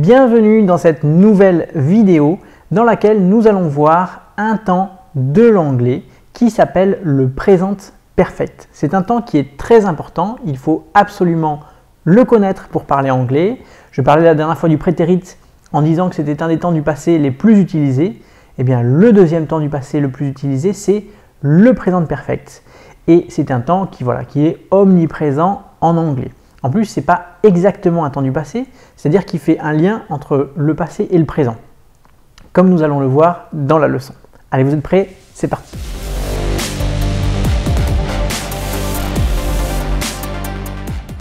Bienvenue dans cette nouvelle vidéo dans laquelle nous allons voir un temps de l'anglais qui s'appelle le Present Perfect. C'est un temps qui est très important, il faut absolument le connaître pour parler anglais. Je parlais la dernière fois du prétérit en disant que c'était un des temps du passé les plus utilisés. Eh bien, le deuxième temps du passé le plus utilisé, c'est le Present Perfect. Et c'est un temps qui est omniprésent en anglais. En plus, ce n'est pas exactement un temps du passé, c'est-à-dire qu'il fait un lien entre le passé et le présent, comme nous allons le voir dans la leçon. Allez, vous êtes prêts? C'est parti!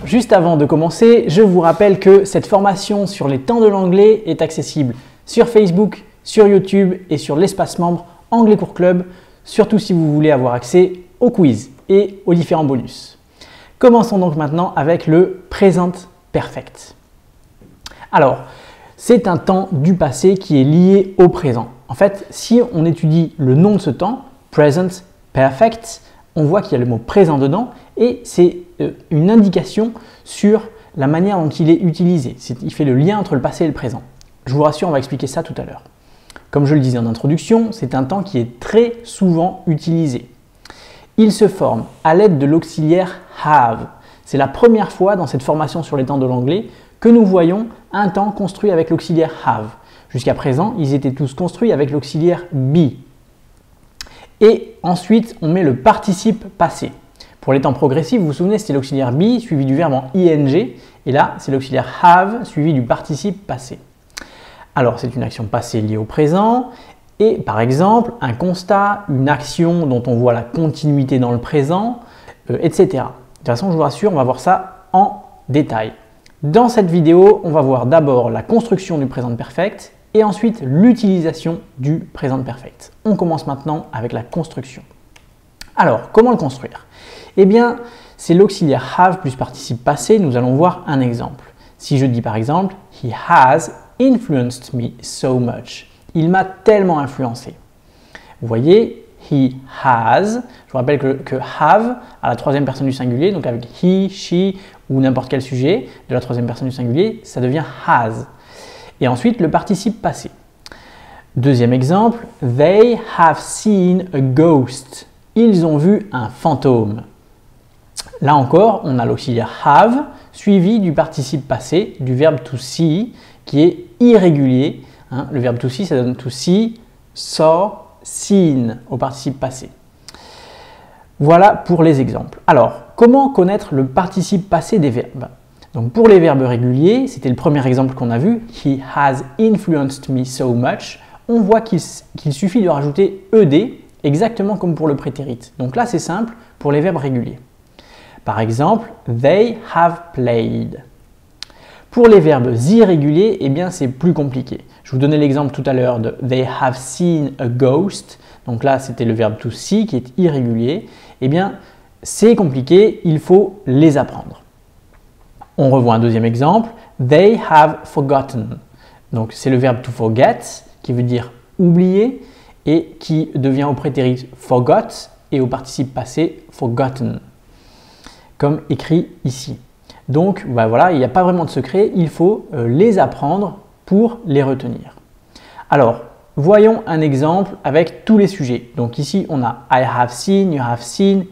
Juste avant de commencer, je vous rappelle que cette formation sur les temps de l'anglais est accessible sur Facebook, sur YouTube et sur l'espace membre Anglais Cours Club, surtout si vous voulez avoir accès aux quiz et aux différents bonus. Commençons donc maintenant avec le Present Perfect. Alors, c'est un temps du passé qui est lié au présent. En fait, si on étudie le nom de ce temps, Present Perfect, on voit qu'il y a le mot présent dedans et c'est une indication sur la manière dont il est utilisé. Il fait le lien entre le passé et le présent. Je vous rassure, on va expliquer ça tout à l'heure. Comme je le disais en introduction, c'est un temps qui est très souvent utilisé. Il se forme à l'aide de l'auxiliaire have. C'est la première fois dans cette formation sur les temps de l'anglais que nous voyons un temps construit avec l'auxiliaire have. Jusqu'à présent, ils étaient tous construits avec l'auxiliaire be. Et ensuite, on met le participe passé. Pour les temps progressifs, vous vous souvenez, c'était l'auxiliaire be suivi du verbe en ing. Et là, c'est l'auxiliaire have suivi du participe passé. Alors, c'est une action passée liée au présent. Et par exemple, un constat, une action dont on voit la continuité dans le présent, etc. De toute façon, je vous rassure, on va voir ça en détail. Dans cette vidéo, on va voir d'abord la construction du Present Perfect et ensuite l'utilisation du Present Perfect. On commence maintenant avec la construction. Alors, comment le construire? Eh bien, c'est l'auxiliaire have plus participe passé. Nous allons voir un exemple. Si je dis par exemple « He has influenced me so much ». Il m'a tellement influencé. Vous voyez, he has. Je vous rappelle que have à la troisième personne du singulier, donc avec he, she ou n'importe quel sujet de la troisième personne du singulier, ça devient has. Et ensuite, le participe passé. Deuxième exemple, they have seen a ghost. Ils ont vu un fantôme. Là encore, on a l'auxiliaire have suivi du participe passé, du verbe to see, qui est irrégulier. Le verbe to see, ça donne to see, saw, seen au participe passé. Voilà pour les exemples. Alors, comment connaître le participe passé des verbes? Donc, pour les verbes réguliers, c'était le premier exemple qu'on a vu, he has influenced me so much. On voit qu'il suffit de rajouter ed, exactement comme pour le prétérit. Donc là, c'est simple pour les verbes réguliers. Par exemple, they have played. Pour les verbes irréguliers, eh bien c'est plus compliqué. Je vous donnais l'exemple tout à l'heure de they have seen a ghost. Donc là, c'était le verbe to see qui est irrégulier. Eh bien, c'est compliqué, il faut les apprendre. On revoit un deuxième exemple. They have forgotten. Donc c'est le verbe to forget qui veut dire oublier et qui devient au prétérit forgot et au participe passé forgotten, comme écrit ici. Donc voilà, il n'y a pas vraiment de secret, il faut les apprendre pour les retenir. Alors, voyons un exemple avec tous les sujets. Donc ici, on a I have seen, you have seen,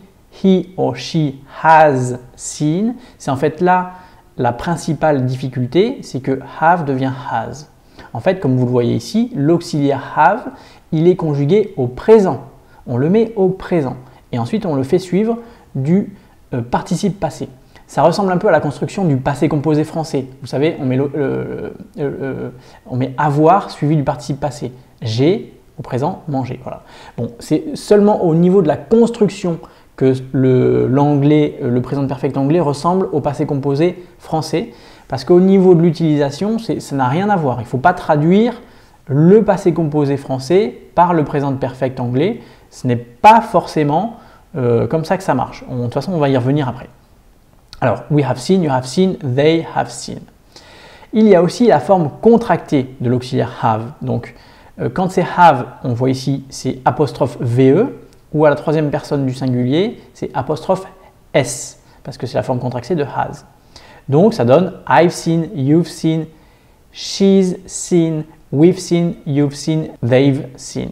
he or she has seen. C'est en fait là la principale difficulté, c'est que have devient has. En fait, comme vous le voyez ici, l'auxiliaire have, il est conjugué au présent. On le met au présent. Et ensuite, on le fait suivre du participe passé. Ça ressemble un peu à la construction du passé composé français. Vous savez, on met avoir suivi du participe passé. J'ai au présent mangé. Voilà. Bon, c'est seulement au niveau de la construction que le présent perfect anglais ressemble au passé composé français. Parce qu'au niveau de l'utilisation, ça n'a rien à voir. Il ne faut pas traduire le passé composé français par le présent perfect anglais. Ce n'est pas forcément comme ça que ça marche. De toute façon, on va y revenir après. Alors, we have seen, you have seen, they have seen. Il y a aussi la forme contractée de l'auxiliaire have. Donc, quand c'est have, on voit ici, c'est apostrophe VE, ou à la troisième personne du singulier, c'est apostrophe S, parce que c'est la forme contractée de has. Donc, ça donne I've seen, you've seen, she's seen, we've seen, you've seen, they've seen.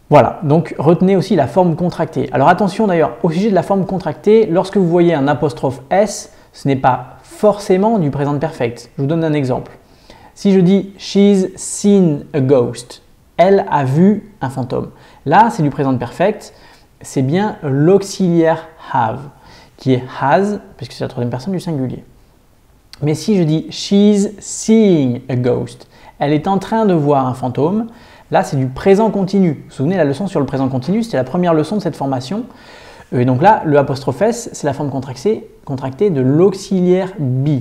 Voilà, donc retenez aussi la forme contractée. Alors attention d'ailleurs, au sujet de la forme contractée, lorsque vous voyez un apostrophe S, ce n'est pas forcément du présent perfect. Je vous donne un exemple. Si je dis « she's seen a ghost », elle a vu un fantôme. Là, c'est du présent perfect, c'est bien l'auxiliaire have, qui est has, puisque c'est la troisième personne du singulier. Mais si je dis « she's seeing a ghost », elle est en train de voir un fantôme, là, c'est du présent continu. Vous vous souvenez, la leçon sur le présent continu, c'était la première leçon de cette formation. Et donc là, le apostrophe S, c'est la forme contractée de l'auxiliaire be.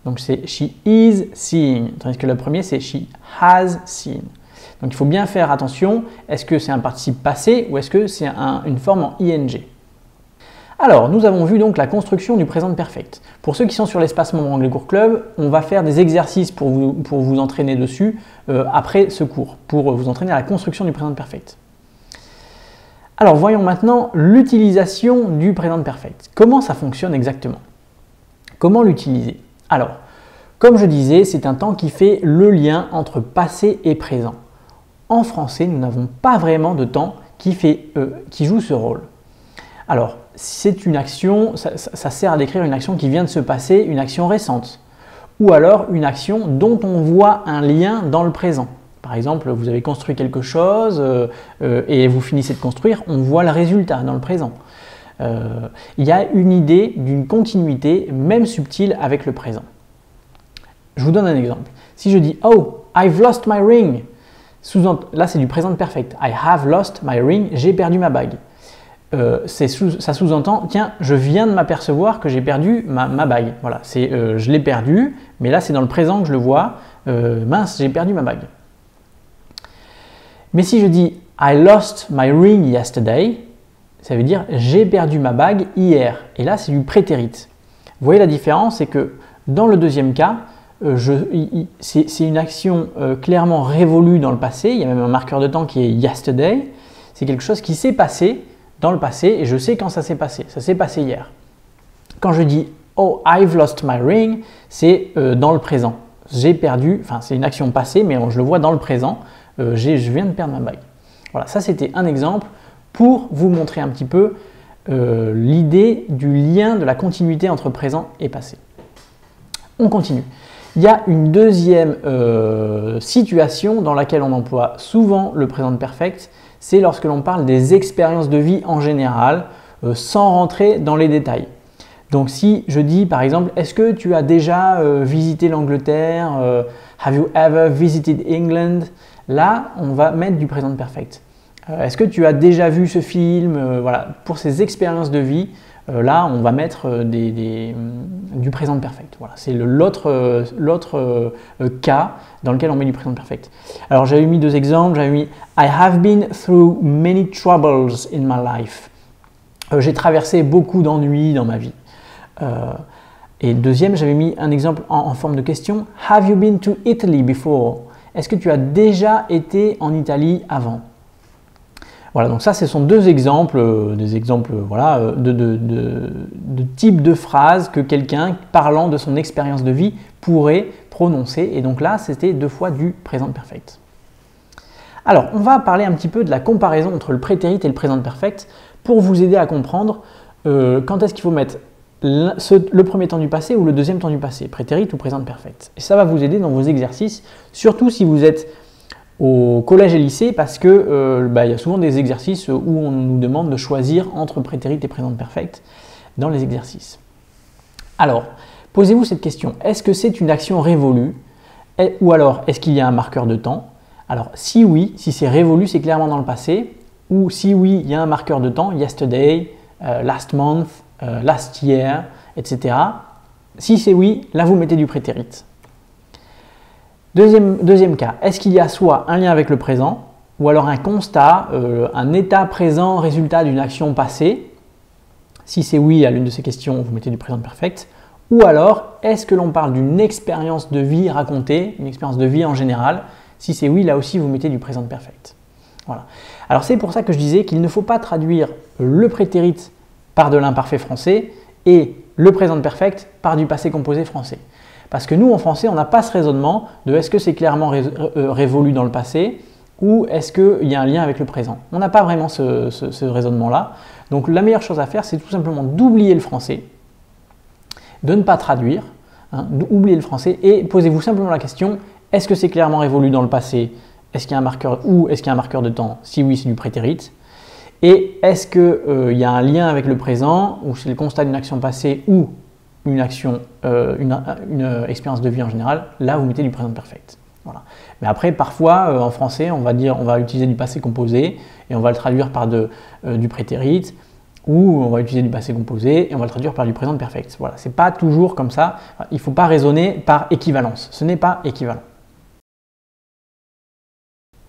Donc c'est she is seeing, tandis que le premier, c'est she has seen. Donc il faut bien faire attention, est-ce que c'est un participe passé ou est-ce que c'est une forme en ing? Alors, nous avons vu donc la construction du présent perfect. Pour ceux qui sont sur l'espace membre Anglais Cours Club, on va faire des exercices pour vous entraîner dessus après ce cours, pour vous entraîner à la construction du présent perfect. Alors, voyons maintenant l'utilisation du présent perfect. Comment ça fonctionne exactement? Comment l'utiliser? Alors, comme je disais, c'est un temps qui fait le lien entre passé et présent. En français, nous n'avons pas vraiment de temps qui joue ce rôle. Alors, c'est une action, ça sert à décrire une action qui vient de se passer, une action récente. Ou alors une action dont on voit un lien dans le présent. Par exemple, vous avez construit quelque chose et vous finissez de construire, on voit le résultat dans le présent. Il y a une idée d'une continuité, même subtile, avec le présent. Je vous donne un exemple. Si je dis « Oh, I've lost my ring », là c'est du présent perfect. « I have lost my ring », j'ai perdu ma bague. Ça sous-entend, tiens, je viens de m'apercevoir que j'ai perdu ma bague. Voilà, je l'ai perdu, mais là c'est dans le présent que je le vois. Mince, j'ai perdu ma bague. Mais si je dis I lost my ring yesterday, ça veut dire j'ai perdu ma bague hier. Et là c'est du prétérit. Vous voyez la différence, c'est que dans le deuxième cas, c'est une action clairement révolue dans le passé. Il y a même un marqueur de temps qui est yesterday. C'est quelque chose qui s'est passé dans le passé et je sais quand ça s'est passé. Ça s'est passé hier. Quand je dis « Oh, I've lost my ring », c'est dans le présent. J'ai perdu, enfin c'est une action passée, mais je le vois dans le présent. Je viens de perdre ma bague. Voilà, ça c'était un exemple pour vous montrer un petit peu l'idée du lien de la continuité entre présent et passé. On continue. Il y a une deuxième situation dans laquelle on emploie souvent le présent perfect, c'est lorsque l'on parle des expériences de vie en général, sans rentrer dans les détails. Donc si je dis par exemple, est-ce que tu as déjà visité l'Angleterre? Have you ever visited England? Là, on va mettre du présent perfect. Est-ce que tu as déjà vu ce film? Voilà, pour ces expériences de vie, là, on va mettre du présent perfect. Voilà, c'est l'autre cas dans lequel on met du présent perfect. Alors, j'avais mis deux exemples. J'avais mis I have been through many troubles in my life. J'ai traversé beaucoup d'ennuis dans ma vie. Et deuxième, j'avais mis un exemple en forme de question. Have you been to Italy before? Est-ce que tu as déjà été en Italie avant? Voilà, donc ça, ce sont deux exemples, voilà, de types de phrases que quelqu'un, parlant de son expérience de vie, pourrait prononcer. Et donc là, c'était deux fois du présent perfect. Alors, on va parler un petit peu de la comparaison entre le prétérit et le présent perfect pour vous aider à comprendre quand est-ce qu'il faut mettre le premier temps du passé ou le deuxième temps du passé, prétérit ou présent perfect. Et ça va vous aider dans vos exercices, surtout si vous êtes au collège et lycée, parce que y a souvent des exercices où on nous demande de choisir entre prétérit et présent perfect dans les exercices. Alors, posez-vous cette question, est-ce que c'est une action révolue ou alors est-ce qu'il y a un marqueur de temps? Alors si oui, si c'est révolu, c'est clairement dans le passé, ou si oui, il y a un marqueur de temps, yesterday, last month, last year, etc. Si c'est oui, là vous mettez du prétérit. Deuxième cas, est-ce qu'il y a soit un lien avec le présent, ou alors un constat, un état présent résultat d'une action passée? Si c'est oui à l'une de ces questions, vous mettez du présent perfect. Ou alors, est-ce que l'on parle d'une expérience de vie racontée, une expérience de vie en général? Si c'est oui, là aussi, vous mettez du présent perfect. Voilà. Alors c'est pour ça que je disais qu'il ne faut pas traduire le prétérit par de l'imparfait français et le présent perfect par du passé composé français. Parce que nous, en français, on n'a pas ce raisonnement de est-ce que c'est clairement révolu dans le passé ou est-ce qu'il y a un lien avec le présent. On n'a pas vraiment ce raisonnement-là. Donc la meilleure chose à faire, c'est tout simplement d'oublier le français, de ne pas traduire, d'oublier le français et posez-vous simplement la question, est-ce que c'est clairement révolu dans le passé? Est-ce qu'il y a un marqueur ou est-ce qu'il y a un marqueur de temps? Si oui, c'est du prétérit. Et est-ce qu'il y a un lien avec le présent ou c'est le constat d'une action passée ou une action, une expérience de vie en général? Là, vous mettez du présent perfect. Voilà. Mais après, parfois, en français, on va utiliser du passé composé et on va le traduire par du prétérit, ou on va utiliser du passé composé et on va le traduire par du présent perfect. Voilà, c'est pas toujours comme ça. Il ne faut pas raisonner par équivalence. Ce n'est pas équivalent.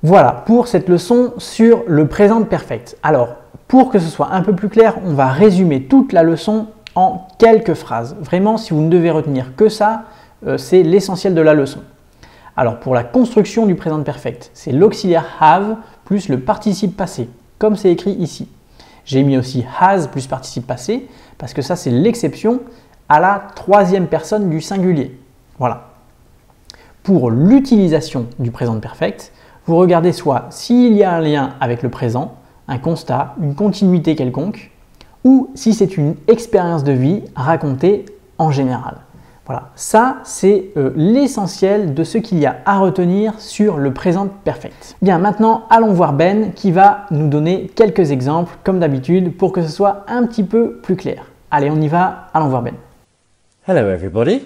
Voilà pour cette leçon sur le présent perfect. Alors, pour que ce soit un peu plus clair, on va résumer toute la leçon en quelques phrases. Vraiment, si vous ne devez retenir que ça, c'est l'essentiel de la leçon. Alors, pour la construction du présent perfect, c'est l'auxiliaire have plus le participe passé, comme c'est écrit ici. J'ai mis aussi has plus participe passé, parce que ça, c'est l'exception à la troisième personne du singulier. Voilà. Pour l'utilisation du présent perfect, vous regardez soit s'il y a un lien avec le présent, un constat, une continuité quelconque, ou si c'est une expérience de vie racontée en général. Voilà, ça c'est l'essentiel de ce qu'il y a à retenir sur le présent perfect. Bien, maintenant allons voir Ben qui va nous donner quelques exemples comme d'habitude pour que ce soit un petit peu plus clair. Allez, on y va, allons voir Ben. Hello everybody.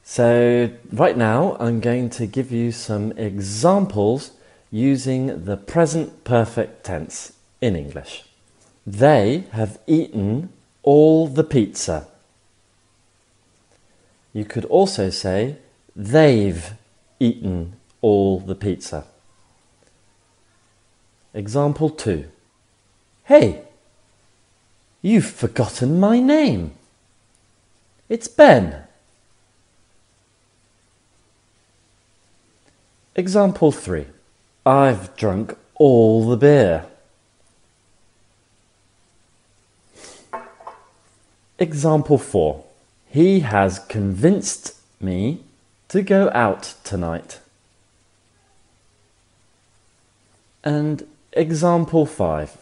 So right now I'm going to give you some examples using the present perfect tense in English. They have eaten all the pizza. You could also say, they've eaten all the pizza. Example 2. Hey, you've forgotten my name. It's Ben. Example 3. I've drunk all the beer. Example 4. He has convinced me to go out tonight. And example 5.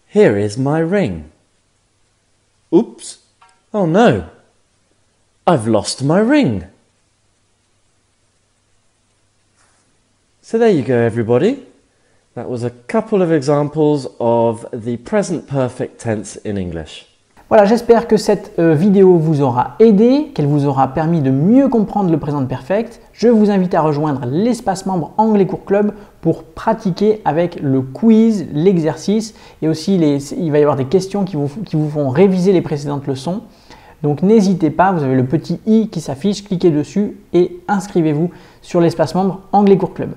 Here is my ring. Oops. Oh no. I've lost my ring. So there you go everybody. That was a couple of examples of the present perfect tense in English. Voilà, j'espère que cette vidéo vous aura aidé, qu'elle vous aura permis de mieux comprendre le présent perfect. Je vous invite à rejoindre l'espace membre Anglais Cours Club pour pratiquer avec le quiz, l'exercice et aussi il va y avoir des questions qui vous font réviser les précédentes leçons. Donc n'hésitez pas, vous avez le petit i qui s'affiche, cliquez dessus et inscrivez-vous sur l'espace membre Anglais Cours Club.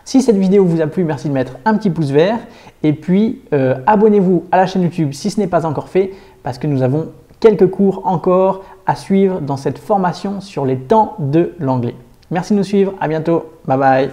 Si cette vidéo vous a plu, merci de mettre un petit pouce vert et puis abonnez-vous à la chaîne YouTube si ce n'est pas encore fait parce que nous avons quelques cours encore à suivre dans cette formation sur les temps de l'anglais. Merci de nous suivre, à bientôt, bye bye.